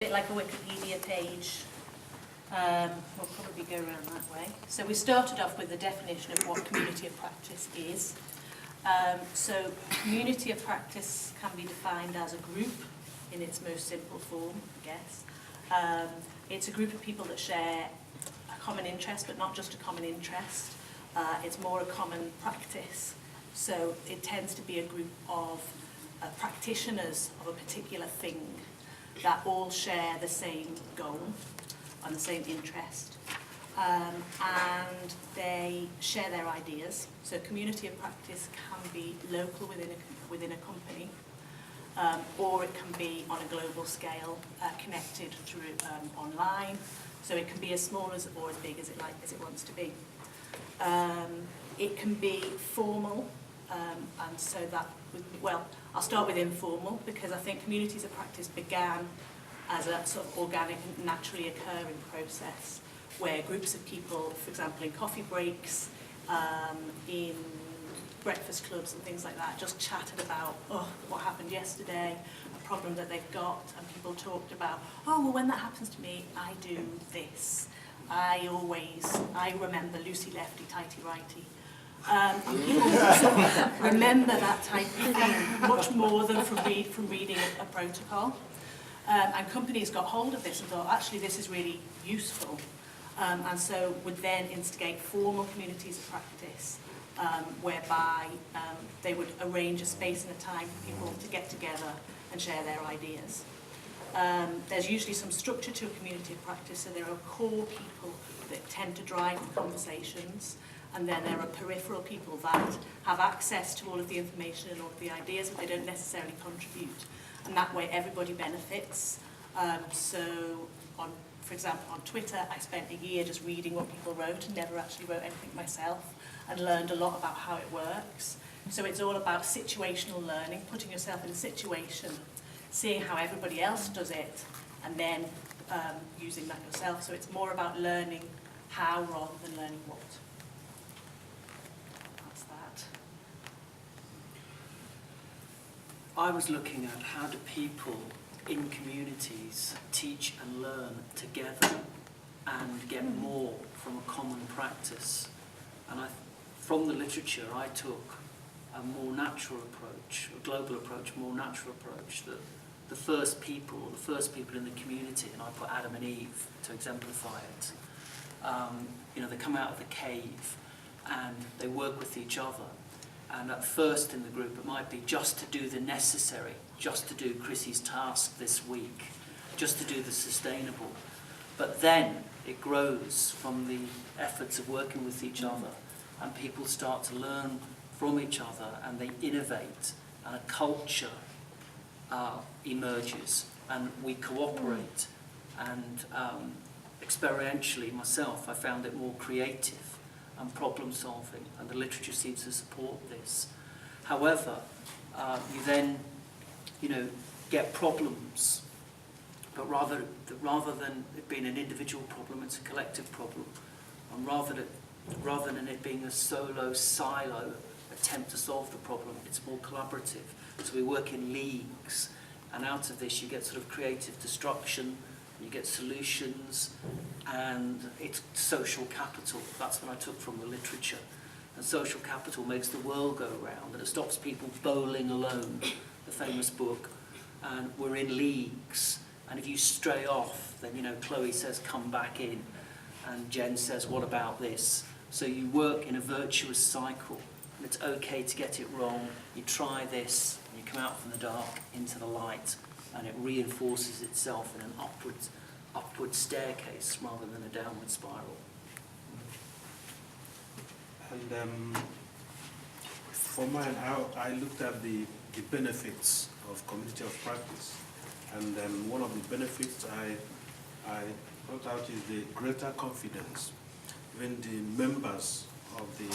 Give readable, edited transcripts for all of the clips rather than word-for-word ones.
bit like a Wikipedia page. We'll probably go around that way. So we started off with the definition of what community of practice is. So community of practice can be defined as a group in its most simple form, I guess. It's a group of people that share a common interest, but not just a common interest. It's more a common practice. So it tends to be a group of practitioners of a particular thing that all share the same goal and the same interest. And they share their ideas. So community of practice can be local within a company, or it can be on a global scale, connected through online. So it can be as small as or as big as it wants to be. It can be formal, and so that well, I'll start with informal, because I think communities of practice began as a sort of organic and naturally occurring process where groups of people, for example, in coffee breaks, in breakfast clubs and things like that, just chatted about, what happened yesterday, a problem that they've got, and people talked about, well, when that happens to me, I do this. I remember Lucy Lefty, Tighty Righty. People sort of remember that type of thing much more than from reading a protocol. And companies got hold of this and thought, actually, this is really useful. And so would then instigate formal communities of practice, whereby they would arrange a space and a time for people to get together and share their ideas. There's usually some structure to a community of practice, so there are core people that tend to drive the conversations, and then there are peripheral people that have access to all of the information and all of the ideas, but they don't necessarily contribute. And that way everybody benefits. For example, on Twitter, I spent a year just reading what people wrote and never actually wrote anything myself, and learned a lot about how it works. So it's all about situational learning, putting yourself in a situation, seeing how everybody else does it, and then using that yourself. So it's more about learning how rather than learning what. That's that. I was looking at how do people in communities teach and learn together and get more from a common practice. And from the literature, I took a more natural approach, a global approach, a more natural approach, that the first people in the community, and I put Adam and Eve to exemplify it, they come out of the cave and they work with each other. And at first in the group, it might be just to do the necessary, just to do Chrissy's task this week, just to do the sustainable. But then it grows from the efforts of working with each other, and people start to learn from each other, and they innovate, and a culture emerges, and we cooperate. And experientially, myself, I found it more creative and problem solving, and the literature seems to support this. However, you then, get problems, but rather than it being an individual problem, it's a collective problem, and rather than it being a silo attempt to solve the problem, it's more collaborative. So we work in leagues, and out of this you get sort of creative destruction, you get solutions, and it's social capital. That's what I took from the literature. And social capital makes the world go round, and it stops people bowling alone, the famous book. And we're in leagues, and if you stray off, then Chloe says come back in, and Jen says what about this? So you work in a virtuous cycle, and it's okay to get it wrong. You try this, and you come out from the dark into the light, and it reinforces itself in an upward staircase rather than a downward spiral. And for mine, I looked at the benefits of community of practice, and one of the benefits I brought out is the greater confidence. When the members of the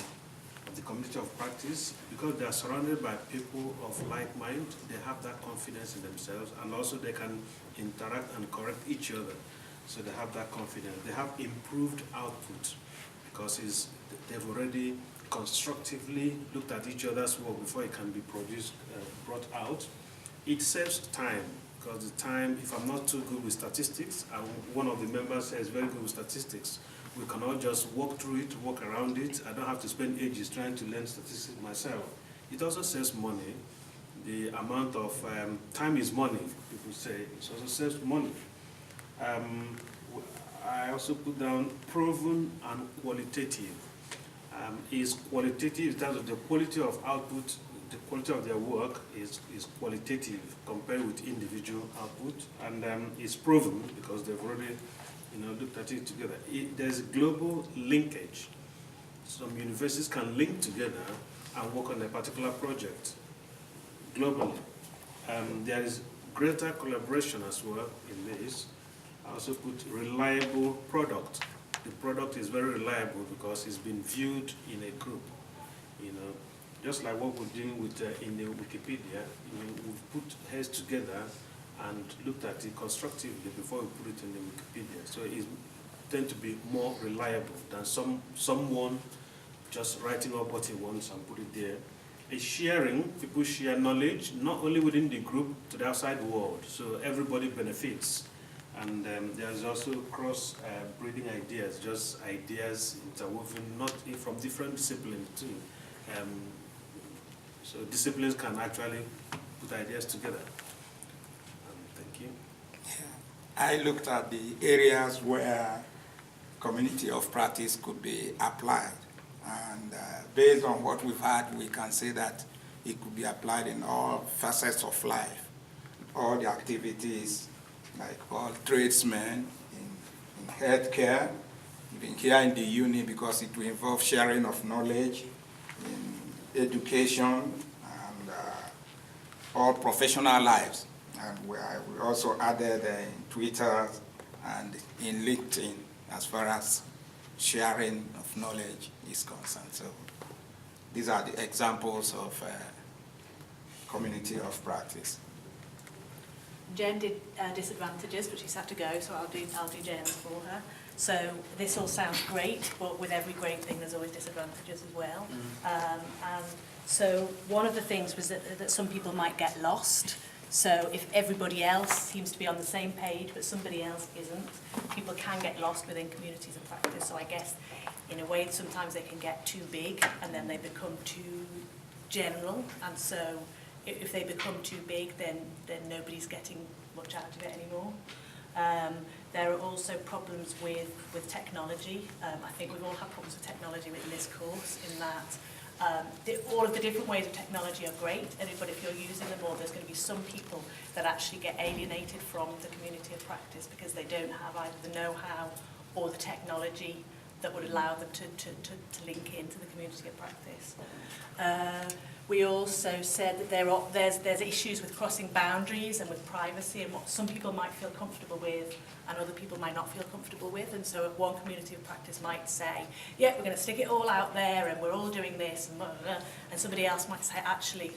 community of practice, because they are surrounded by people of like mind, they have that confidence in themselves, and also they can interact and correct each other. So they have that confidence. They have improved output because they've already constructively looked at each other's work before it can be produced, brought out. It saves time because the time, if I'm not too good with statistics, and one of the members is very good with statistics, we cannot just walk through it, walk around it. I don't have to spend ages trying to learn statistics myself. It also saves money. The amount of time is money, people say. It also saves money. I also put down proven and qualitative. Is qualitative in terms of the quality of output, the quality of their work is qualitative compared with individual output, and it's proven because they've already looked at it together. There's a global linkage. Some universities can link together and work on a particular project globally. There is greater collaboration as well in this. I also put reliable product. The product is very reliable because it's been viewed in a group. Just like what we're doing with in the Wikipedia, we've put heads together and looked at it constructively before we put it in the Wikipedia. So it tends to be more reliable than someone just writing up what he wants and put it there. It's sharing, people share knowledge, not only within the group, to the outside world, so everybody benefits. And there's also cross-breeding ideas, just ideas interwoven, not from different disciplines too. So disciplines can actually put ideas together. Thank you. I looked at the areas where community of practice could be applied. And based on what we've had, we can say that it could be applied in all facets of life, all the activities, like all tradesmen in healthcare, even here in the uni, because it will involve sharing of knowledge, in education, and all professional lives. And we also added in Twitter and in LinkedIn as far as sharing of knowledge is concerned. So these are the examples of community of practice. Jen did disadvantages, but she's had to go, so I'll do Jen's for her. So this all sounds great, but with every great thing there's always disadvantages as well. And so one of the things was that some people might get lost. So if everybody else seems to be on the same page, but somebody else isn't, people can get lost within communities of practice. So I guess in a way sometimes they can get too big and then they become too general. And so if they become too big, then nobody's getting much out of it anymore. There are also problems with technology. I think we've all had problems with technology within this course, in that all of the different ways of technology are great, but if you're using them all, there's going to be some people that actually get alienated from the community of practice because they don't have either the know-how or the technology that would allow them to link into the community of practice. We also said that there's issues with crossing boundaries and with privacy, and what some people might feel comfortable with and other people might not feel comfortable with. And so one community of practice might say, yeah, we're going to stick it all out there and we're all doing this, and blah, blah, blah. And somebody else might say, actually,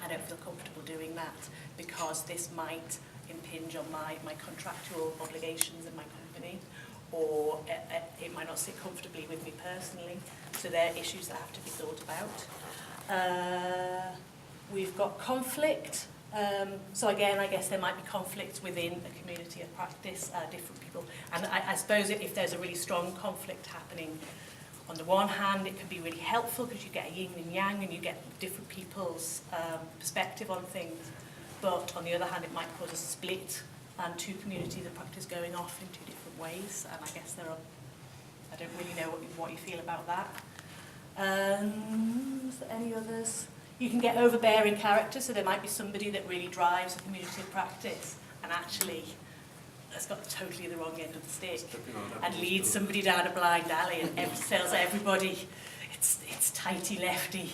I don't feel comfortable doing that because this might impinge on my contractual obligations in my company, or it might not sit comfortably with me personally. So there are issues that have to be thought about. We've got conflict. So again, I guess there might be conflicts within a community of practice, different people. And I suppose if there's a really strong conflict happening, on the one hand, it can be really helpful because you get a yin and yang and you get different people's perspective on things. But on the other hand, it might cause a split and two communities of practice going off in two different ways. And I guess I don't really know what you feel about that. Is there any others? You can get overbearing characters, so there might be somebody that really drives a community of practice and actually has got totally the wrong end of the stick and leads somebody down a blind alley and tells everybody it's tighty lefty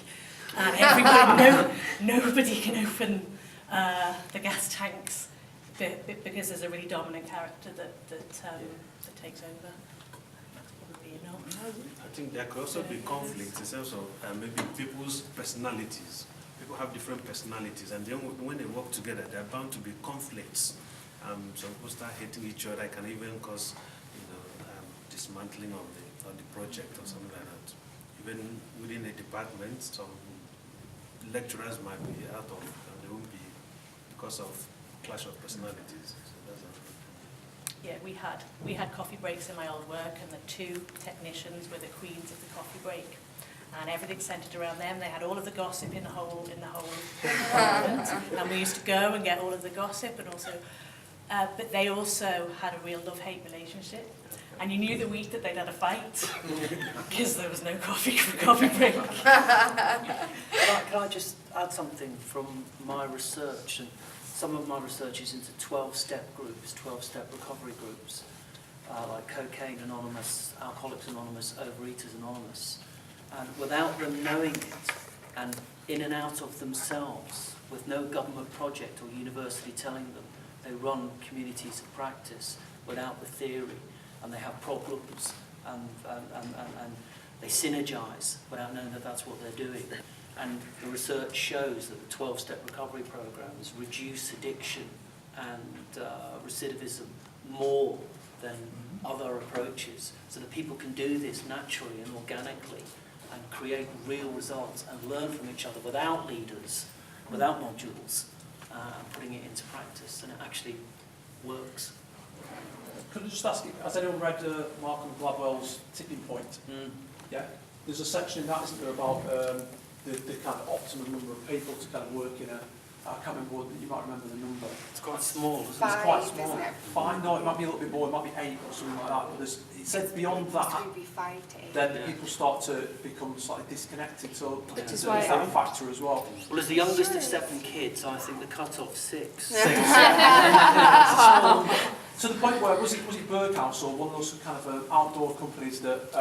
and everybody, nobody can open the gas tanks because there's a really dominant character that takes over. I think there could also be conflicts in terms of maybe people's personalities. People have different personalities, and then when they work together, there are bound to be conflicts. Some people start hating each other. It can even cause, dismantling of the project or something like that. Even within a department, some lecturers might be out of, and they won't be because of clash of personalities. So that's a, Yeah, we had coffee breaks in my old work, and the two technicians were the queens of the coffee break, and everything centred around them. They had all of the gossip in the whole department, and we used to go and get all of the gossip, and also, but they also had a real love-hate relationship. And you knew the week that they'd had a fight because there was no coffee for coffee break. Can I just add something from my research? And some of my research is into 12-step groups, 12-step recovery groups, like Cocaine Anonymous, Alcoholics Anonymous, Overeaters Anonymous. And without them knowing it, and in and out of themselves, with no government project or university telling them, they run communities of practice without the theory. And they have problems, and they synergize without knowing that that's what they're doing. And the research shows that the 12-step recovery programs reduce addiction and recidivism more than other approaches, so that people can do this naturally and organically and create real results and learn from each other without leaders, without modules, and putting it into practice, and it actually works. Could I just ask you, has anyone read Malcolm Gladwell's Tipping Point? Yeah. There's a section in that, isn't there, about the kind of optimum number of people to kind of work in a, I can't remember what, you might remember the number. It's quite small, isn't it? It's quite Isn't small. it? 5, no, it might be a little bit more, it might be 8 or something like that. But there's, it said beyond that, It would be 5 to 8. then people start to become slightly disconnected. So Which is there's why that factor as well. Well, as the youngest of 7 kids, I think the cut-off's 6. To the point where, was it Berghaus or one of those kind of outdoor companies that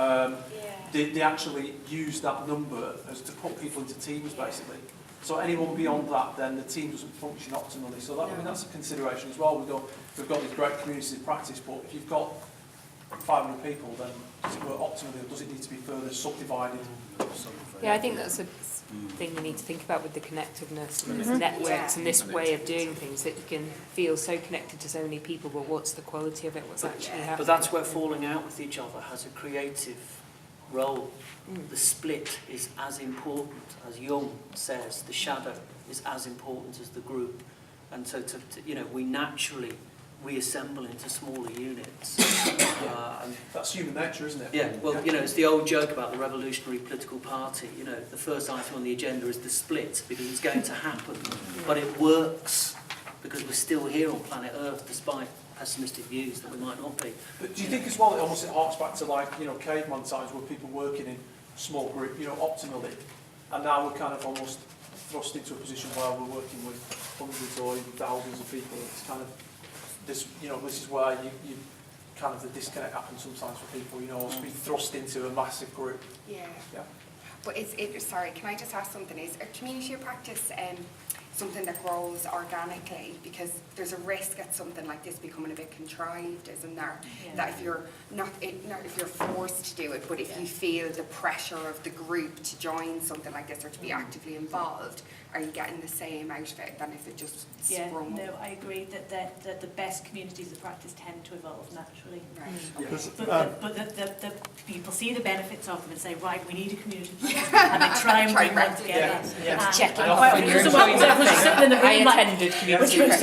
they actually use that number as to put people into teams, basically. So anyone beyond that, then the team doesn't function optimally. So that, I mean, that's a consideration as well. We've got these great communities in practice, but if you've got 500 people, then does it work optimally, or does it need to be further subdivided? Yeah, I think that's a thing you need to think about with the connectiveness and the networks and this way of doing things, that you can feel so connected to so many people, but what's the quality of it, what's actually happening? But that's where falling out with each other has a creative role. The split is as important, as Jung says, the shadow is as important as the group. And so, we naturally reassemble into smaller units. And That's human nature, isn't it? yeah, well, it's the old joke about the revolutionary political party. The first item on the agenda is the split, because it's going to happen. But it works because we're still here on planet Earth, despite pessimistic views that we might not be. But do you think as well it almost harks back to caveman times where people working in small group, optimally, and now we're kind of almost thrust into a position where we're working with hundreds or even thousands of people. It's kind of this, this is where you kind of the disconnect happens sometimes for people, or to be thrust into a massive group. Yeah. Yeah. But sorry, can I just ask something? Is a community of practice something that grows organically? Because there's a risk at something like this becoming a bit contrived, isn't there? Yeah. That if you're not if you're forced to do it, but if you feel the pressure of the group to join something like this or to be actively involved, are you getting the same out of it than if it just sprung No, up? I agree that the best communities of practice tend to evolve naturally. Right. Yeah. But the people see the benefits of them and say, right, we need a community of practice, and they try and bring them together. Yeah. And Check it quite off often when you're someone- enjoying everyone's just sitting in the room I like, attended we're community supposed to practice